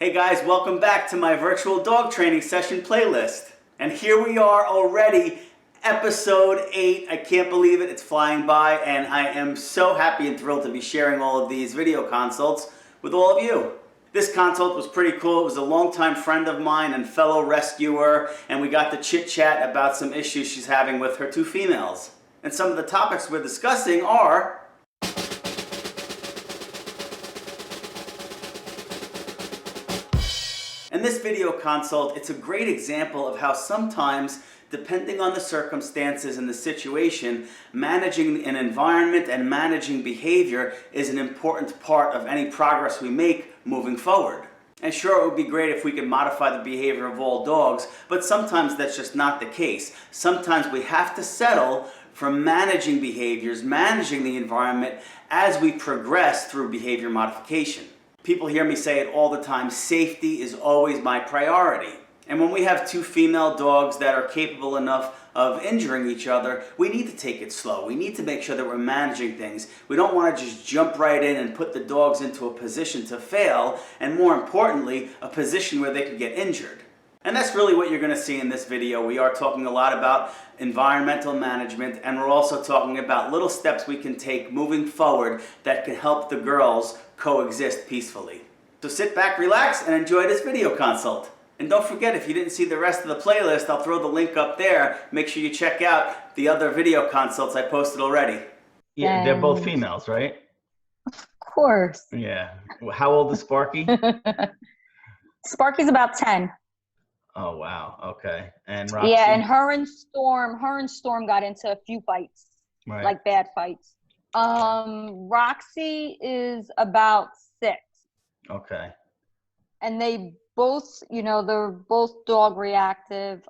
Hey guys, welcome back to my virtual dog training session playlist. And here we are already, episode 8. I can't believe it, it's flying by, and I am so happy and thrilled to be sharing all of these video consults with all of you. This consult was pretty cool. It was a longtime friend of mine and fellow rescuer, and we got to chit-chat about some issues she's having with her two females. And some of the topics we're discussing are in this video consult, it's a great example of how sometimes, depending on the circumstances and the situation, managing an environment and managing behavior is an important part of any progress we make moving forward. And sure, it would be great if we could modify the behavior of all dogs, but sometimes that's just not the case. Sometimes we have to settle for managing behaviors, managing the environment as we progress through behavior modification. People hear me say it all the time, safety is always my priority. And when we have two female dogs that are capable enough of injuring each other, we need to take it slow. We need to make sure that we're managing things. We don't want to just jump right in and put the dogs into a position to fail, and more importantly, a position where they can get injured. And that's really what you're going to see in this video. We are talking a lot about environmental management, and we're also talking about little steps we can take moving forward that can help the girls coexist peacefully. So sit back, relax, and enjoy this video consult. And don't forget, if you didn't see the rest of the playlist, I'll throw the link up there. Make sure you check out the other video consults I posted already. Yeah, they're both females, right? Of course. Yeah. How old is Sparky? Sparky's about 10. Oh, wow. Okay. And Roxy? Yeah, and her and Storm got into a few fights, Right. like bad fights. Roxy is about 6. Okay. And they both, they're both dog reactive.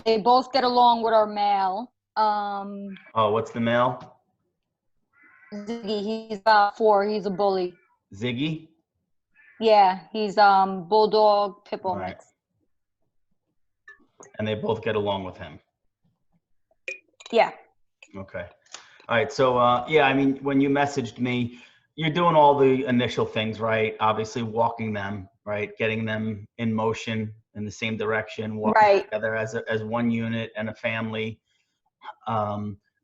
They both get along with our male. Oh, what's the male? Ziggy, he's about 4. He's a bully. Ziggy? Yeah, he's bulldog pit bull Right. mix. And they both get along with him. Yeah. Okay. All right. So, yeah, I mean, when you messaged me, you're doing all the initial things, right? Obviously walking them, right? Getting them in motion in the same direction, walking Right. together as one unit and a family.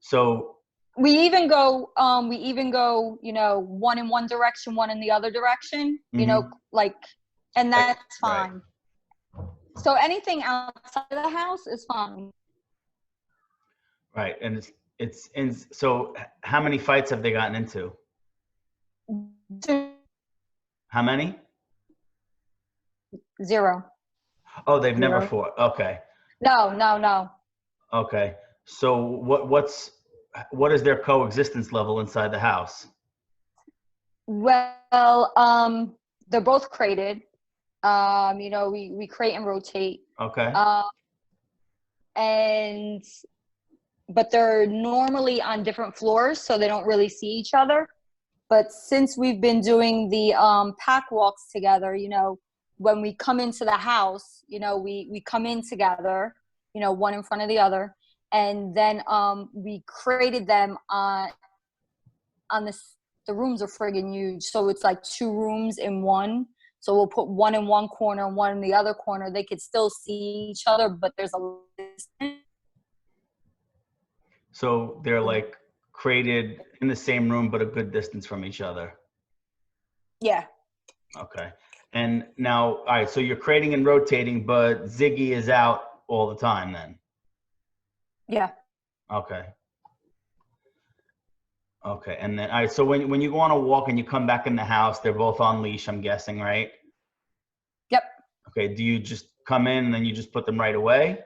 So we even go, one in one direction, one in the other direction, and that's fine. Right. So anything outside of the house is fine. Right. And so how many fights have they gotten into? 2. How many? 0. Oh, they've 0. never fought. Okay. No. Okay. So what is their coexistence level inside the house? Well, they're both crated. We crate and rotate. Okay. But they're normally on different floors, so they don't really see each other. But since we've been doing the pack walks together, when we come into the house, we come in together, one in front of the other. And then we created them on this. The rooms are friggin' huge, so it's like 2 rooms in one. So we'll put one in one corner and one in the other corner. They could still see each other, but there's a distance. So they're like created in the same room, but a good distance from each other. Yeah. Okay. And now, all right, so you're creating and rotating, but Ziggy is out all the time then? Yeah. Okay. Okay. And then, all right, so when you go on a walk and you come back in the house, they're both on leash, I'm guessing, right? Yep. Okay. Do you just come in and then you just put them right away?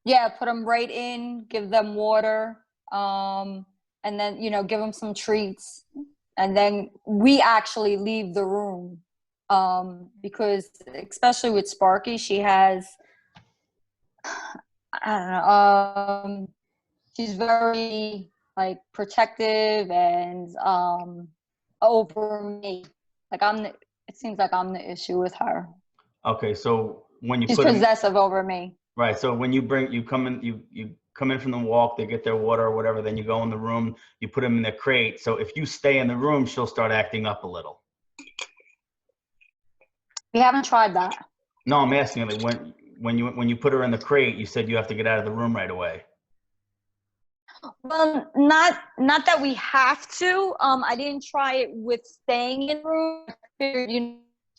Yeah, put them right in, give them water, and then, give them some treats. And then we actually leave the room because, especially with Sparky, she has, I don't know, she's very, protective and over me. It seems like I'm the issue with her. Okay, so when you she's possessive over me. Right. So when you come in from the walk, they get their water or whatever, then you go in the room, you put them in the crate. So if you stay in the room, she'll start acting up a little. We haven't tried that. No, I'm asking, like, when you put her in the crate, you said you have to get out of the room right away. Well, not that we have to. I didn't try it with staying in the room. I figured,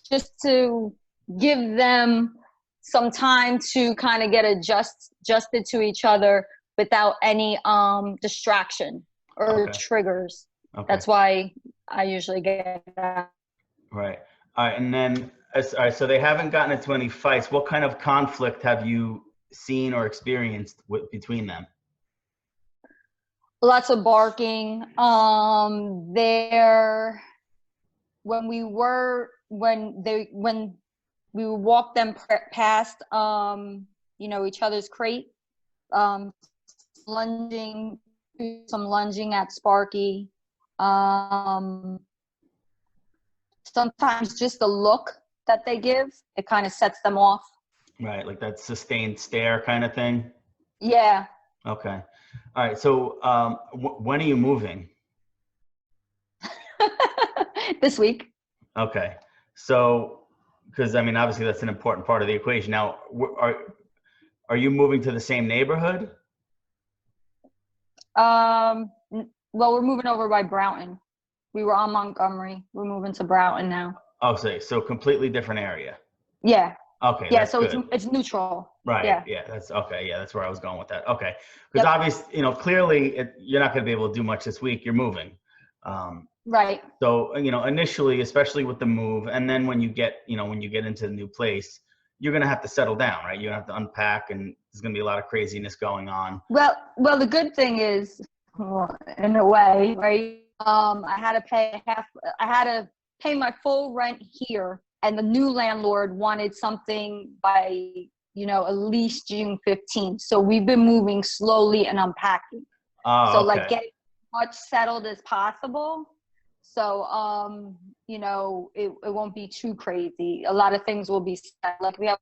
just to give them some time to kind of get adjusted to each other without any distraction or triggers. Okay. That's why I usually get that. Right. All right. And then, all right, so they haven't gotten into any fights. What kind of conflict have you seen or experienced between them? Lots of barking. When we would walk them past, each other's crate, lunging at Sparky. Sometimes just the look that they give, it kind of sets them off. Right, like that sustained stare kind of thing? Yeah. Okay. All right, so when are you moving? This week. Okay. So, because, I mean, obviously that's an important part of the equation. Now, are you moving to the same neighborhood? Well, we're moving over by Broughton. We were on Montgomery. We're moving to Broughton now. Oh, so completely different area. Yeah. Okay. Yeah, so good. it's neutral. Right. Yeah. That's okay. Yeah, that's where I was going with that. Okay. Because obviously, clearly you're not going to be able to do much this week. You're moving. Right. So, initially, especially with the move, and then when you get into the new place, you're going to have to settle down, right? You're going to have to unpack, and there's going to be a lot of craziness going on. Well, the good thing is, in a way, right? I had to pay my full rent here, and the new landlord wanted something by, at least June 15th. So we've been moving slowly and unpacking. Oh, so okay. like getting as much settled as possible. So, it won't be too crazy. A lot of things will be set. Like we have,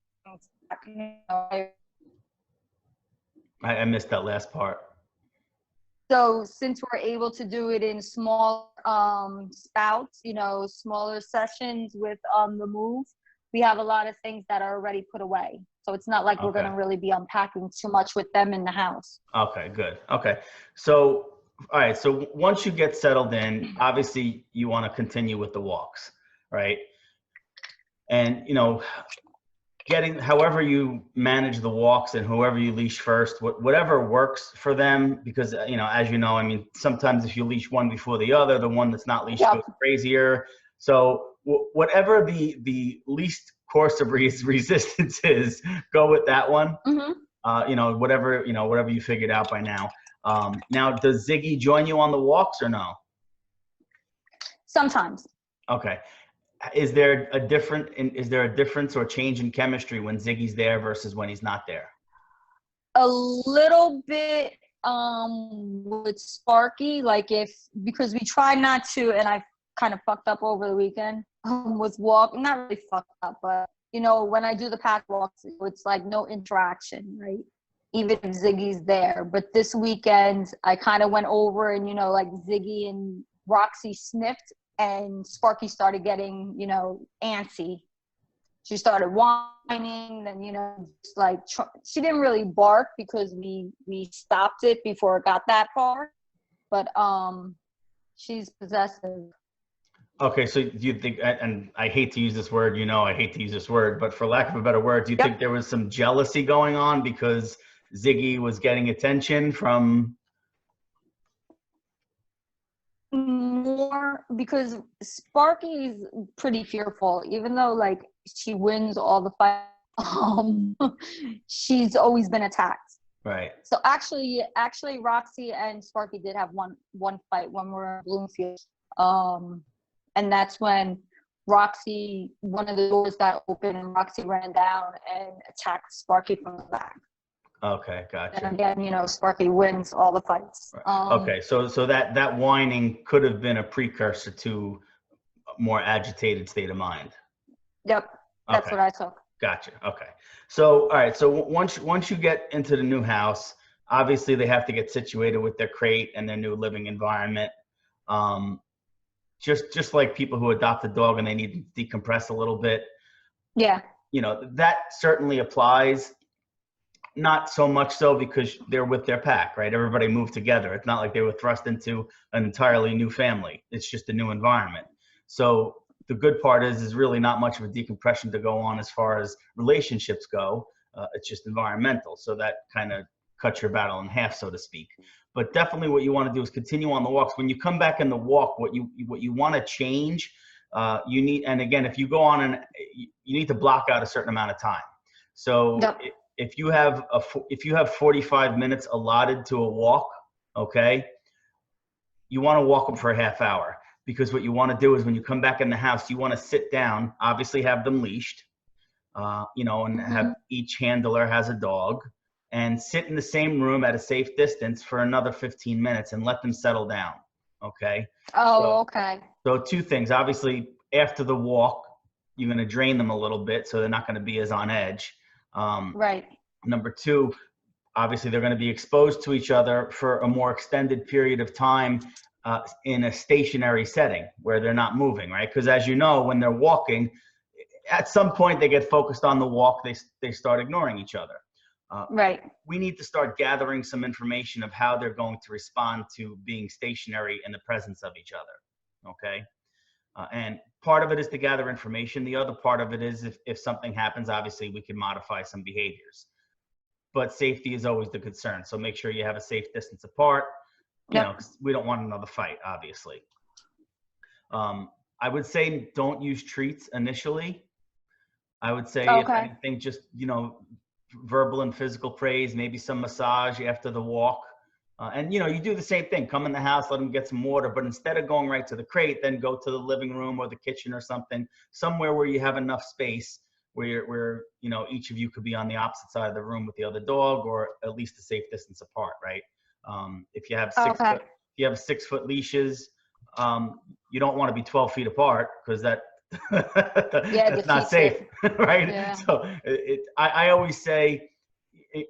I missed that last part. So since we're able to do it in small spouts, smaller sessions with the move, we have a lot of things that are already put away. So it's not like we're going to really be unpacking too much with them in the house. Okay, good. Okay. So, all right. So once you get settled in, obviously you want to continue with the walks, right? And, however you manage the walks and whoever you leash first, whatever works for them, because, as you know, I mean, sometimes if you leash one before the other, the one that's not leashed goes crazier. So whatever the least course of resistance is, go with that one. Mm-hmm. Whatever you figured out by now. Now, does Ziggy join you on the walks or no? Sometimes. Okay. Is there a difference or change in chemistry when Ziggy's there versus when he's not there? A little bit with Sparky, because we try not to, and I kind of fucked up over the weekend with walk. Not really fucked up, but when I do the pack walks, it's like no interaction, right? Even if Ziggy's there. But this weekend, I kind of went over and like Ziggy and Roxy sniffed. And Sparky started getting, antsy. She started whining, and she didn't really bark because we stopped it before it got that far. But she's possessive. Okay, so do you think, and I hate to use this word, I hate to use this word, but for lack of a better word, do you think there was some jealousy going on because Ziggy was getting attention from? More because Sparky's pretty fearful, even though she wins all the fights. She's always been attacked. Right. So actually, Roxy and Sparky did have one fight when we were in Bloomfield, and that's when one of the doors got open, and Roxy ran down and attacked Sparky from the back. Okay, gotcha. And again, Sparky wins all the fights. Okay, so that whining could have been a precursor to a more agitated state of mind. Yep, that's what I took. Gotcha. Okay. So, all right. So once you get into the new house, obviously they have to get situated with their crate and their new living environment. Just like people who adopt a dog and they need to decompress a little bit. Yeah. You know, that certainly applies. Not so much so because they're with their pack, right? Everybody moved together. It's not like they were thrust into an entirely new family. It's just a new environment. So the good part is really not much of a decompression to go on as far as relationships go. It's just environmental. So that kind of cuts your battle in half, so to speak. But definitely what you want to do is continue on the walks. When you come back in the walk, what you want to change, you need, and again, if you go on and you need to block out a certain amount of time. So Yep. if you have 45 minutes allotted to a walk, okay, you want to walk them for a half hour, because what you want to do is when you come back in the house, you want to sit down, obviously have them leashed, and have each handler has a dog, and sit in the same room at a safe distance for another 15 minutes and let them settle down. Okay. Oh, okay. So two things, obviously after the walk, you're going to drain them a little bit, so they're not going to be as on edge. Right. Number two, obviously they're going to be exposed to each other for a more extended period of time in a stationary setting where they're not moving, right? Because as you know, when they're walking, at some point they get focused on the walk, they start ignoring each other. Right. We need to start gathering some information of how they're going to respond to being stationary in the presence of each other, okay? And part of it is to gather information. The other part of it is if something happens, obviously we can modify some behaviors. But safety is always the concern. So make sure you have a safe distance apart. You know, 'cause we don't want another fight, obviously. I would say don't use treats initially. I would say if anything, just, verbal and physical praise, maybe some massage after the walk. And, you do the same thing. Come in the house, let them get some water. But instead of going right to the crate, then go to the living room or the kitchen or something, somewhere where you have enough space where each of you could be on the opposite side of the room with the other dog, or at least a safe distance apart, right? If you have 6-foot leashes, you don't want to be 12 feet apart, because that's not safe, right? Yeah. So I always say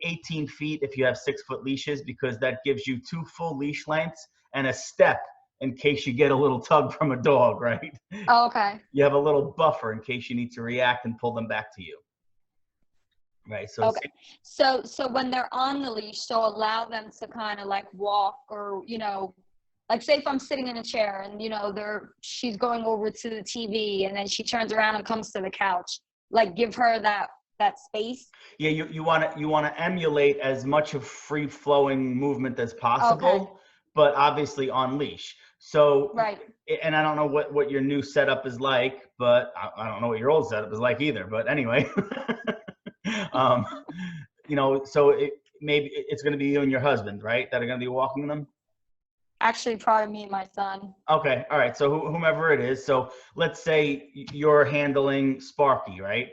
18 feet if you have 6-foot leashes, because that gives you 2 full leash lengths and a step in case you get a little tug from a dog, right? Oh, okay. You have a little buffer in case you need to react and pull them back to you. Right. So, okay. So when they're on the leash, so allow them to kind of like walk, or, like say if I'm sitting in a chair and, she's going over to the TV and then she turns around and comes to the couch, like give her that space. Yeah. You want to emulate as much of free flowing movement as possible, but obviously on leash. So, right. And I don't know what your new setup is like, but I don't know what your old setup is like either, but anyway, so maybe it's going to be you and your husband, right, that are going to be walking them? Actually, probably me and my son. Okay. All right. So whomever it is. So let's say you're handling Sparky, right?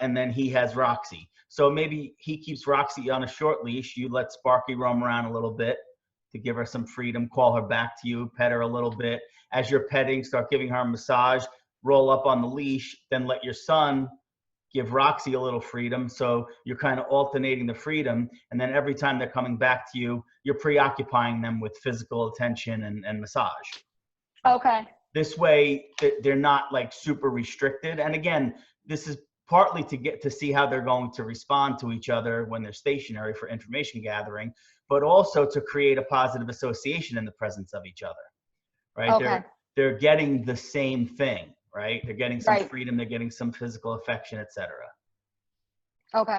And then he has Roxy. So maybe he keeps Roxy on a short leash. You let Sparky roam around a little bit to give her some freedom, call her back to you, pet her a little bit. As you're petting, start giving her a massage, roll up on the leash, then let your son give Roxy a little freedom. So you're kind of alternating the freedom. And then every time they're coming back to you, you're preoccupying them with physical attention and massage. Okay. This way they're not like super restricted. And again, this is partly to get to see how they're going to respond to each other when they're stationary for information gathering, but also to create a positive association in the presence of each other, right? Okay. They're getting the same thing, right? They're getting some freedom, they're getting some physical affection, etc. Okay.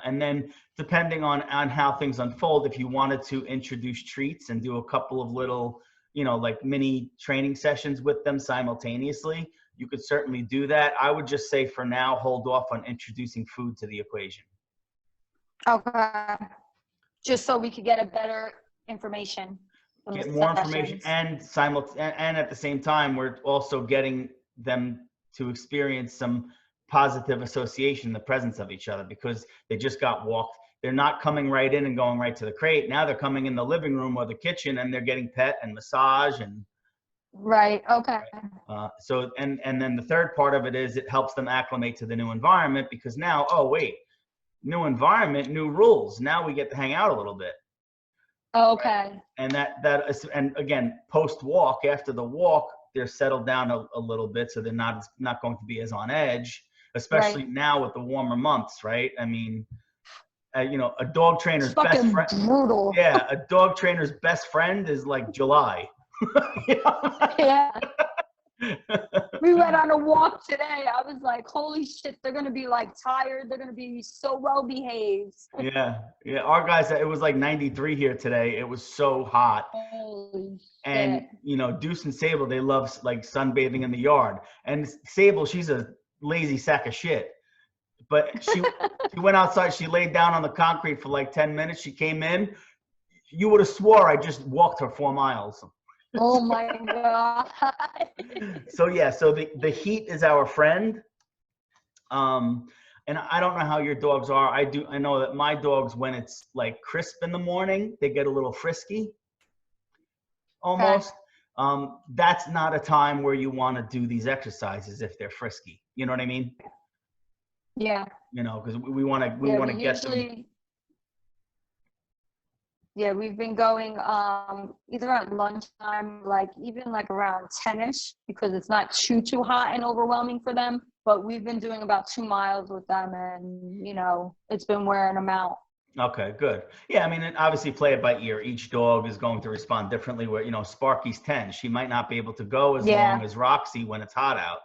And then depending on how things unfold, if you wanted to introduce treats and do a couple of little, like mini training sessions with them simultaneously, you could certainly do that. I would just say for now, hold off on introducing food to the equation. Okay. Just so we could get a better information. Get more information, and at the same time, we're also getting them to experience some positive association in the presence of each other, because they just got walked. They're not coming right in and going right to the crate. Now they're coming in the living room or the kitchen, and they're getting pet and massage and. Right. Okay. So and then the third part of it is it helps them acclimate to the new environment, because now, oh wait, new environment, new rules. Now we get to hang out a little bit. Okay. Right? And that is, and again, post walk, after the walk, they're settled down a little bit, so they're not going to be as on edge. especially now with the warmer months, right? I mean, a dog trainer's best friend. Brutal. Yeah, a dog trainer's best friend is like July. Yeah. We went on a walk today. I was like, holy shit, they're going to be like tired. They're going to be so well behaved. Yeah. Our guys, it was like 93 here today. It was so hot. Holy And, shit. Deuce and Sable, they love like sunbathing in the yard. And Sable, she's a lazy sack of shit. But she went outside. She laid down on the concrete for like 10 minutes. She came in. You would have swore I just walked her 4 miles. Oh my God. So the heat is our friend. And I don't know how your dogs are. I know that my dogs, when it's like crisp in the morning, they get a little frisky almost. Okay. That's not a time where you want to do these exercises if they're frisky. You know what I mean? Yeah. Because we want to get them. Yeah, we've been going either at lunchtime, like even like around 10ish, because it's not too hot and overwhelming for them. But we've been doing about 2 miles with them, and it's been wearing them out. Okay, good. Yeah, I mean, and obviously play it by ear. Each dog is going to respond differently. Where Sparky's 10, she might not be able to go as long as Roxy when it's hot out.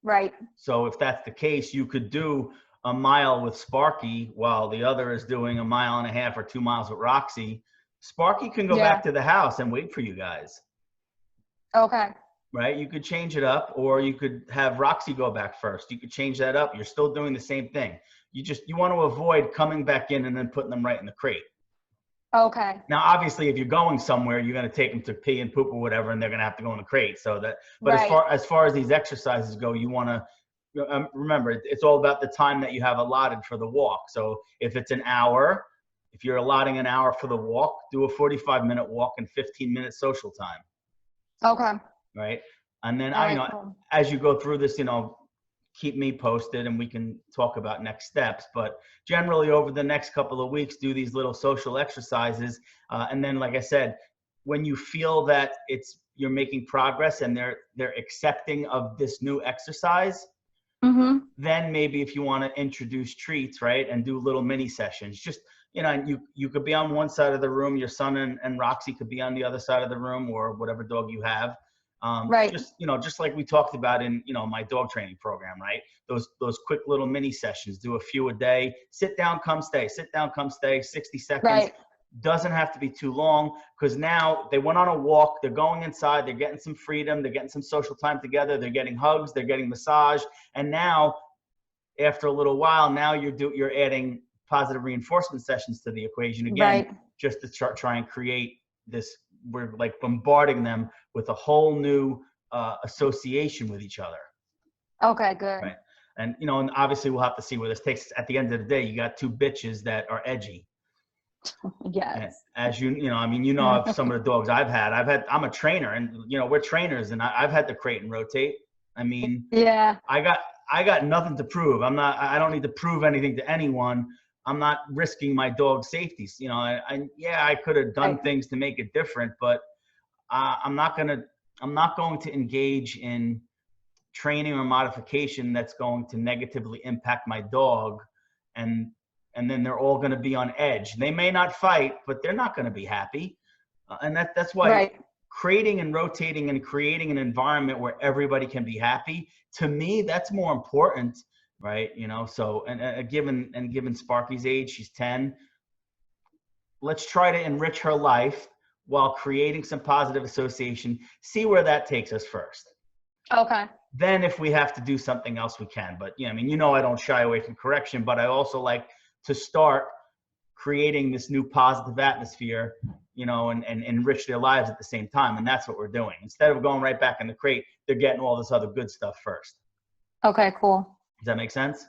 Right. So if that's the case, you could do a mile with Sparky while the other is doing a 1.5 miles or 2 miles with Roxy. Sparky can go back to the house and wait for you guys. Okay. Right? You could change it up, or you could have Roxy go back first. You could change that up. You're still doing the same thing. You want to avoid coming back in and then putting them right in the crate. Okay. Now, obviously, if you're going somewhere, you're going to take them to pee and poop or whatever, and they're going to have to go in the crate. But as far as these exercises go, you want to remember, it's all about the time that you have allotted for the walk. So if it's an hour, if you're allotting an hour for the walk, do a 45-minute walk and 15-minute social time. Okay. Right. And then cool. As you go through this, keep me posted and we can talk about next steps. But generally over the next couple of weeks, do these little social exercises. And then, like I said, when you feel that you're making progress and they're accepting of this new exercise, then maybe if you want to introduce treats, right, and do little mini sessions, just, you could be on one side of the room, your son and Roxy could be on the other side of the room, or whatever dog you have. Right. Just like we talked about in, my dog training program, right? Those quick little mini sessions, do a few a day, sit down, come stay, 60 seconds. Right. Doesn't have to be too long, because now they went on a walk, they're going inside, they're getting some freedom, they're getting some social time together, they're getting hugs, they're getting massage. And now after a little while, now you're adding positive reinforcement sessions to the equation again, just to try and create this. We're like bombarding them with a whole new association with each other. Okay, good. Right. And, and obviously we'll have to see where this takes us. At the end of the day, you got 2 bitches that are edgy. Yes. And as some of the dogs I'm a trainer, and, we're trainers, and I've had to crate and rotate. I mean, I got nothing to prove. I don't need to prove anything to anyone. I'm not risking my dog's safety. I could have done things to make it different, but I'm not going to engage in training or modification that's going to negatively impact my dog. And then they're all going to be on edge. They may not fight, but they're not going to be happy. And that's why creating and rotating and creating an environment where everybody can be happy, to me, that's more important. Right. So, given Sparky's age, she's 10, let's try to enrich her life while creating some positive association, see where that takes us first. Okay. Then if we have to do something else, we can. But I don't shy away from correction, but I also like to start creating this new positive atmosphere, and enrich their lives at the same time. And that's what we're doing. Instead of going right back in the crate, they're getting all this other good stuff first. Okay, cool. Does that make sense?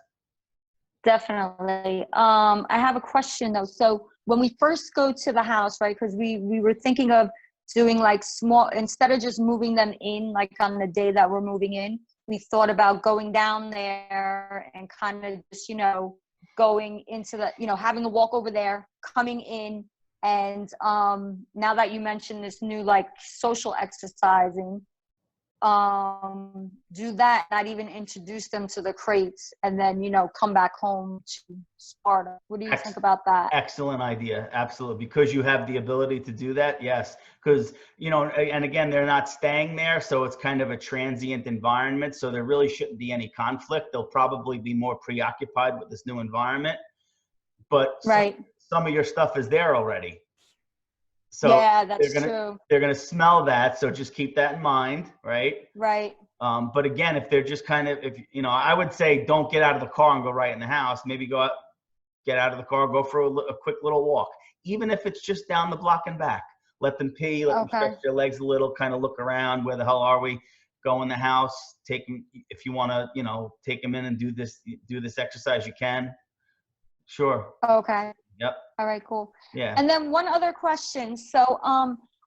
Definitely. I have a question though. So when we first go to the house, right, because we were thinking of doing like small, instead of just moving them in, like on the day that we're moving in, we thought about going down there and kind of just, going into the, having a walk over there, coming in. And now that you mentioned this new like social exercising, do that, not even introduce them to the crates, and then, come back home to Sparta. What do you think about that? Excellent idea. Absolutely. Because you have the ability to do that. Yes. Because, and again, they're not staying there. So it's kind of a transient environment. So there really shouldn't be any conflict. They'll probably be more preoccupied with this new environment. But Right. some of your stuff is there already. So yeah, that's true. They're going to smell that. So just keep that in mind. Right. Right. But again, if they're just kind of, I would say don't get out of the car and go right in the house. Maybe get out of the car, go for a quick little walk. Even if it's just down the block and back. Let them pee, let them stretch their legs a little, kind of look around. Where the hell are we? Go in the house, take them, if you want to, take them in and do this exercise, you can. Sure. Okay. Yep. All right, cool. Yeah. And then one other question. So,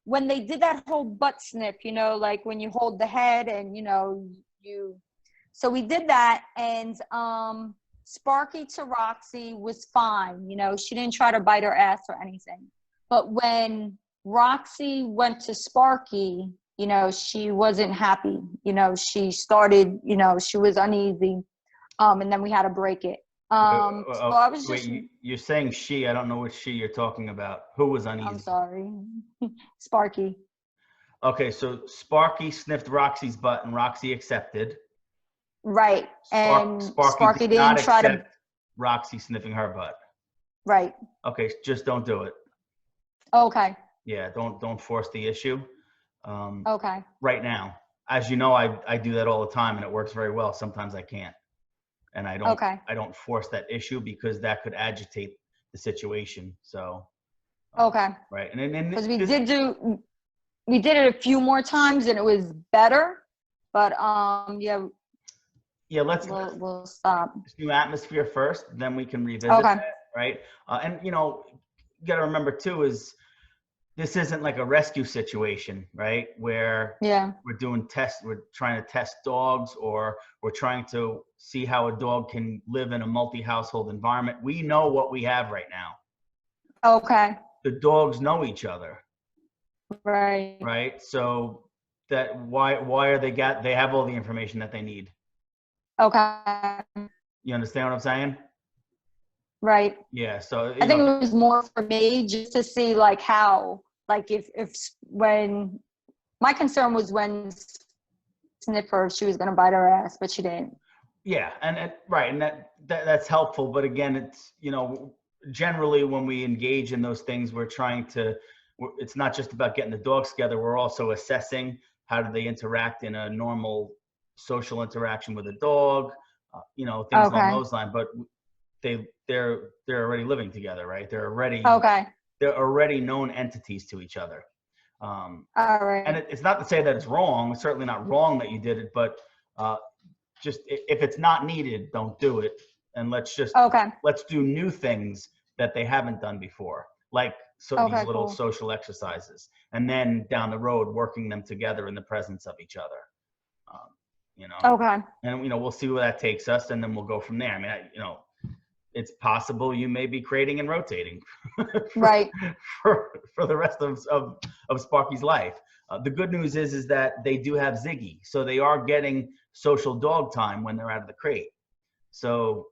when they did that whole butt sniff, like when you hold the head and, so we did that, and, Sparky to Roxy was fine. She didn't try to bite her ass or anything. But when Roxy went to Sparky, she wasn't happy. She started, she was uneasy. And then we had to break it. So I was just. Wait, you're saying she, I don't know which she you're talking about. Who was uneasy? I'm sorry. Sparky. Okay, so Sparky sniffed Roxy's butt and Roxy accepted. Right. And Sparky did not didn't try to. Roxy sniffing her butt. Right. Okay, just don't do it. Okay. Yeah, don't force the issue. Okay. Right now, as you know, I do that all the time, and it works very well. Sometimes I can't, and I don't force that issue because that could agitate the situation. So. Okay. Right, and then because we did it a few more times and it was better, but yeah. Yeah, we'll stop. This new atmosphere first, then we can revisit that, right? And you got to remember too is this isn't like a rescue situation, right? Where we're doing tests, we're trying to test dogs, or we're trying to see how a dog can live in a multi-household environment. We know what we have right now. Okay. The dogs know each other. Right. Right. So that why are they have all the information that they need. Okay. You understand what I'm saying? Right. Yeah. So I think it was more for me just to see like how, like if when my concern was when Sniffer, she was going to bite her ass, but she didn't. Yeah. And right. And that's helpful. But again, it's, generally when we engage in those things, it's not just about getting the dogs together. We're also assessing how do they interact in a normal social interaction with a dog, things along those lines. But they're already living together, right? They're already known entities to each other. All right. And it's not to say that it's wrong. It's certainly not wrong that you did it, but just if it's not needed, don't do it. And let's do new things that they haven't done before, like these little social exercises, and then down the road working them together in the presence of each other. And we'll see where that takes us, and then we'll go from there. I mean, it's possible you may be creating and rotating for the rest of Sparky's life. The good news is that they do have Ziggy, so they are getting social dog time when they're out of the crate. So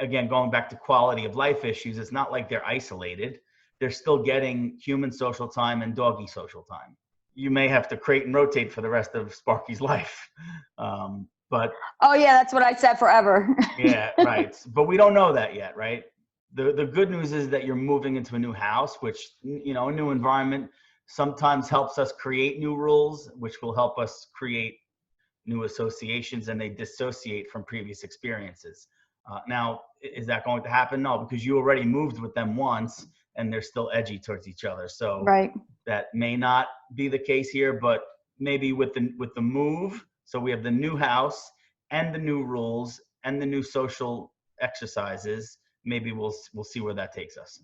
again, going back to quality of life issues, it's not like they're isolated. They're still getting human social time and doggy social time. You may have to crate and rotate for the rest of Sparky's life. But oh yeah, that's what I said forever. Yeah, right. But we don't know that yet, right? The good news is that you're moving into a new house, which, a new environment sometimes helps us create new rules, which will help us create new associations, and they dissociate from previous experiences. Now, is that going to happen? No, because you already moved with them once and they're still edgy towards each other. So that may not be the case here, but maybe with the move, so we have the new house and the new rules and the new social exercises, maybe we'll see where that takes us.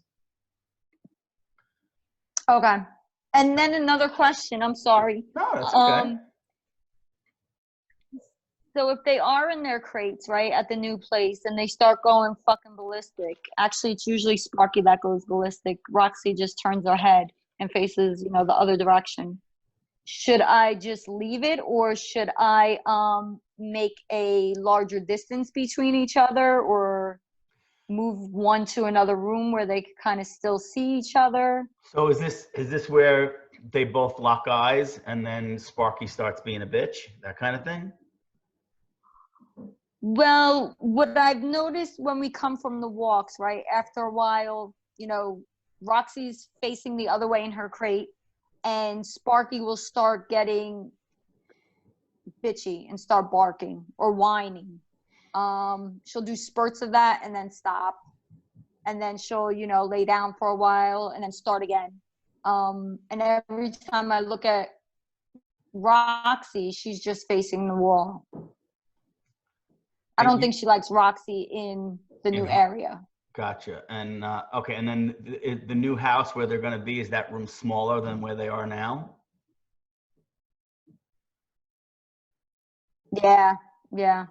Okay. And then another question, I'm sorry. No, that's okay. So if they are in their crates, right, at the new place, and they start going fucking ballistic, actually it's usually Sparky that goes ballistic. Roxy just turns her head and faces, the other direction. should I just leave it, or should I make a larger distance between each other, or move one to another room where they could kind of still see each other? So is this where they both lock eyes and then Sparky starts being a bitch, that kind of thing? Well, what I've noticed when we come from the walks, right, after a while, you know, Roxy's facing the other way in her crate, and Sparky will start getting bitchy and start barking or whining. She'll do spurts of that and then stop. And then she'll, you know, lay down for a while and then start again. And every time I look at Roxy, she's just facing the wall. I don't think she likes Roxy in the new area. Gotcha. And okay, and then the new house where they're going to be, is that room smaller than where they are now? Yeah, yeah.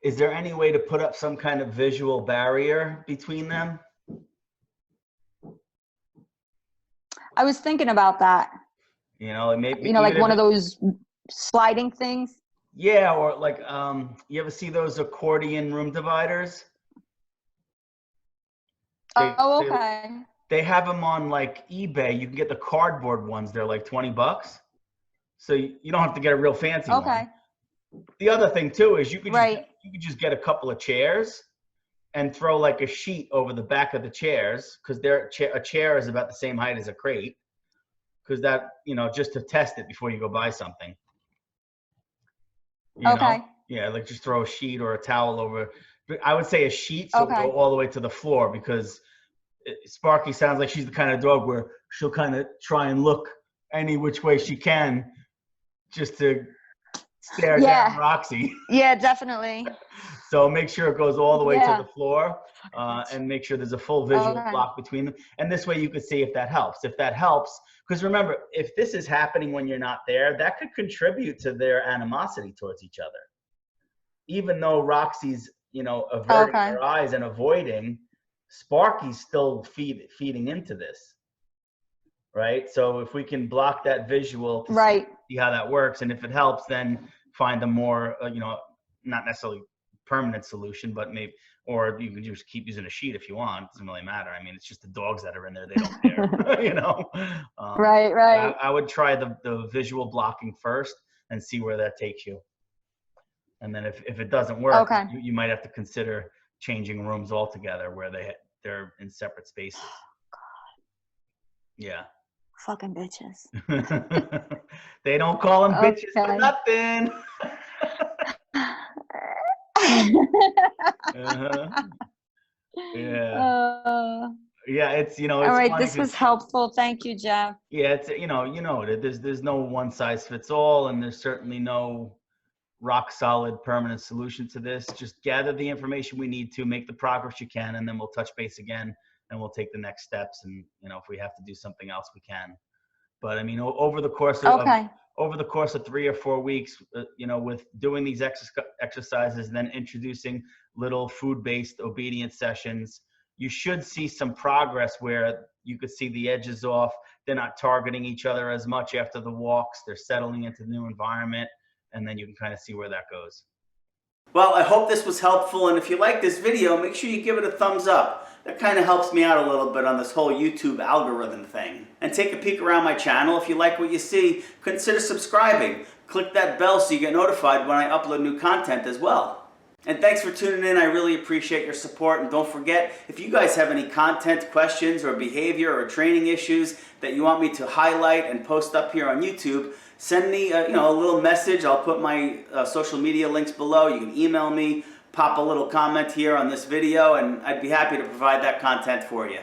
Is there any way to put up some kind of visual barrier between them? I was thinking about that. You know, maybe, you know, like one of those sliding things. Yeah, or like you ever see those accordion room dividers? Oh, okay. They have them on like eBay. You can get the cardboard ones. They're like $20. So you don't have to get a real fancy one. The other thing too is you could just get a couple of chairs and throw like a sheet over the back of the chairs, because a chair is about the same height as a crate. Because that, you know, just to test it before you go buy something. You know? Yeah, like just throw a sheet or a towel over. But I would say a sheet, so go all the way to the floor, because Sparky sounds like she's the kind of dog where she'll kind of try and look any which way she can just to stare down Roxy. Yeah, definitely. So make sure it goes all the way to the floor, and make sure there's a full visual block between them. And this way you could see if that helps. If that helps, because remember, if this is happening when you're not there, that could contribute to their animosity towards each other. Even though Roxy's, you know, averting her eyes and avoiding, Sparky's still feeding into this, right? So if we can block that visual to see how that works, and if it helps, then find a more, you know, not necessarily permanent solution, but maybe, or you can just keep using a sheet if you want. It doesn't really matter. I mean, it's just the dogs that are in there, they don't care. You know. Right. I would try the visual blocking first and see where that takes you. And then if it doesn't work, you might have to consider changing rooms altogether where they're in separate spaces. Oh, God. Yeah. Fucking bitches. They don't call them bitches for nothing. Yeah. Yeah, it's, you know, it's all right, this was helpful. Thank you, Jeff. Yeah, it's, you know, there's no one size fits all, and there's certainly no rock solid permanent solution to this. Just gather the information we need to make the progress you can, and then we'll touch base again and we'll take the next steps. And, you know, if we have to do something else, we can. But I mean, over the course of 3 or 4 weeks, you know, with doing these exercises and then introducing little food-based obedience sessions, you should see some progress where you could see the edges off. They're not targeting each other as much after the walks. They're settling into the new environment, and then you can kind of see where that goes. Well, I hope this was helpful, and if you like this video, make sure you give it a thumbs up. That kind of helps me out a little bit on this whole YouTube algorithm thing. And take a peek around my channel. If you like what you see, consider subscribing. Click that bell so you get notified when I upload new content as well. And thanks for tuning in. I really appreciate your support. And don't forget, if you guys have any content questions or behavior or training issues that you want me to highlight and post up here on YouTube, send me a little message. I'll put my social media links below. You can email me, pop a little comment here on this video, and I'd be happy to provide that content for you.